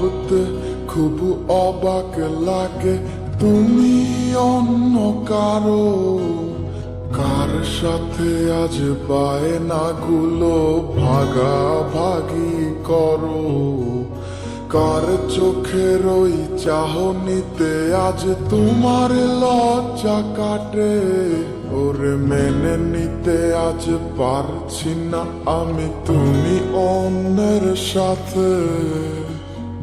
ভাবতে খুব অবাক লাগে তুমি অন্য কারো, কার সাথে আজ বায়নাগুলো ভাগাভাগি করো, কার চোখের ওই চাহনিতে আজ তোমার লজ্জা কাটে। ওরে মেনে নিতে আজ পারছি না আমি তুমি অন্যের সাথে,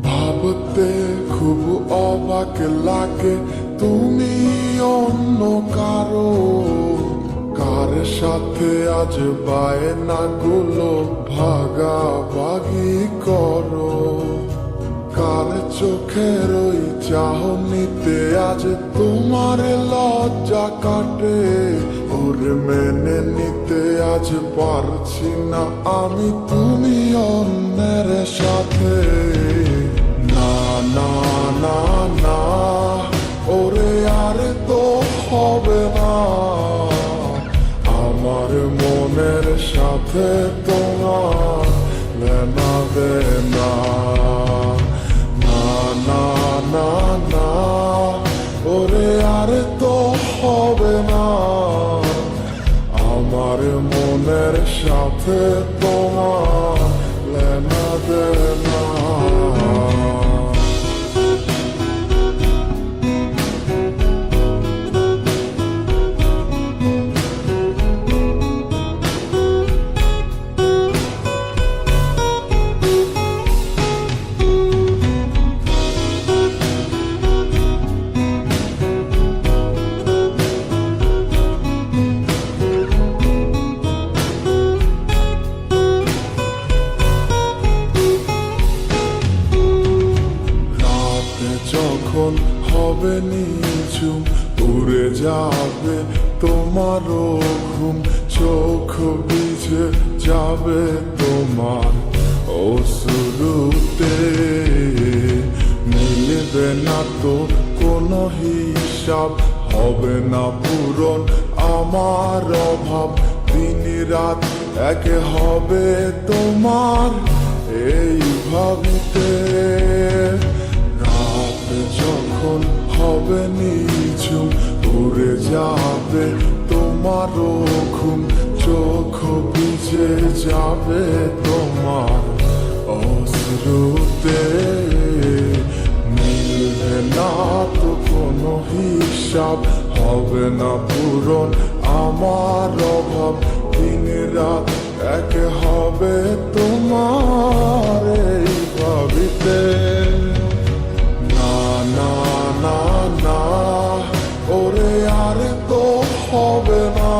ভাবতে খুব অবাক লাগে তুমি অন্য কারো, কার সাথে আজ বায়নাগুলো ভাগাভাগি করো, কার চোখের ওই চাহনিতে আজ তোমার লজ্জা কাটে। ওরে মেনে নিতে আজ পারছি না আমি তুমি অন্যের সাথে। না না না না ওরে আর তো হবে না, আমার মনের সাথে তোমার লেনা দেনা। না না না না ওরে আর তো হবে না, আমার মনের সাথে তোমার লেনা দেনা। যখন হবে নিঝুম উড়ে যাবে তোমারও ঘুম, চোখ ভিজে যাবে তোমার অশ্রুতে, মিলবে না তো কোনো হিসাব, হবে না পূরণ আমার অভাব, দিন রাত এক হবে তোমার এই ভাবিতে। যখন হবে নিঝুম উড়ে যাবে তোমারও ঘুম, চোখ ভিজে যাবে তোমার অশ্রুতে, মিলবে না তো কোনো হিসাব, হবে না পূরণ আমার অভাব, দিন রাত এক হবে তোমার এই ভাবিতে। না না না ওরে আর তো হবে না,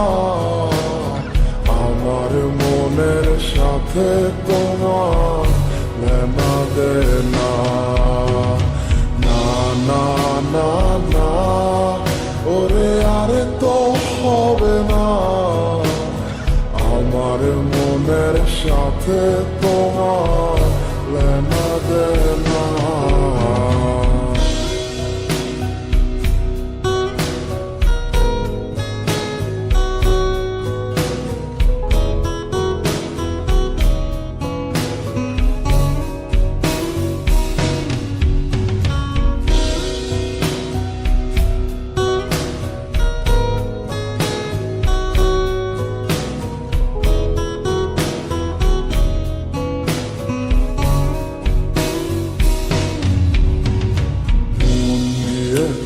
আমার মনের সাথে তোমার লেনা দেনা। না না না না ওরে আর তো হবে না, আমার মনের সাথে তোমার লেনা দেনা।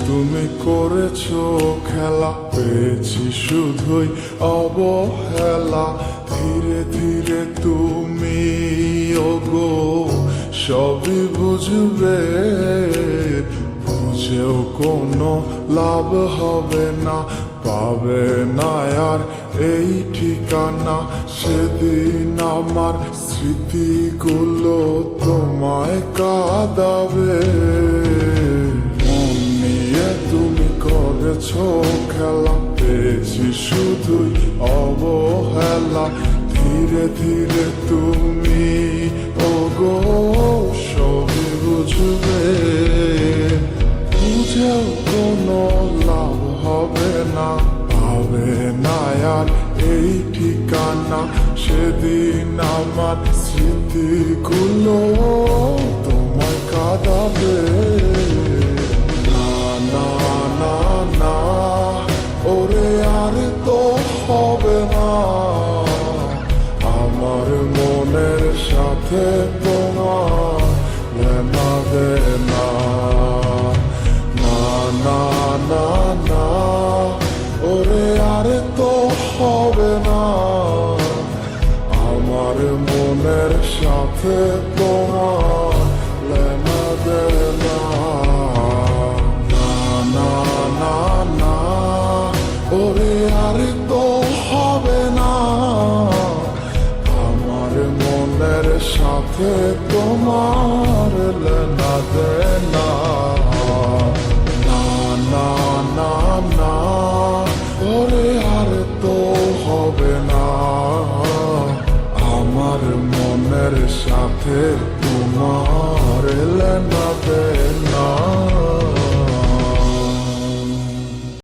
তুমি করেছো খেলা, পেয়েছি শুধুই অবহেলা, ধীরে ধীরে তুমি ওগো সবই বুঝবে, বুঝেও কোনো লাভ হবে না, পাবে না আর এই ঠিকানা। সেদিন আমার স্মৃতিগুলো তোমায় কাঁদাবে, তুমি করেছো খেলা, পেয়েছি শুধুই অবহেলা, ধীরে ধীরে তুমি ওগো সবই বুঝবে, বুঝেও কোনো লাভ হবে না, পাবে না আর এই ঠিকানা। সেদিন আমার স্মৃতিগুলো তোমায় কাঁদা সাথে তোমার এলে না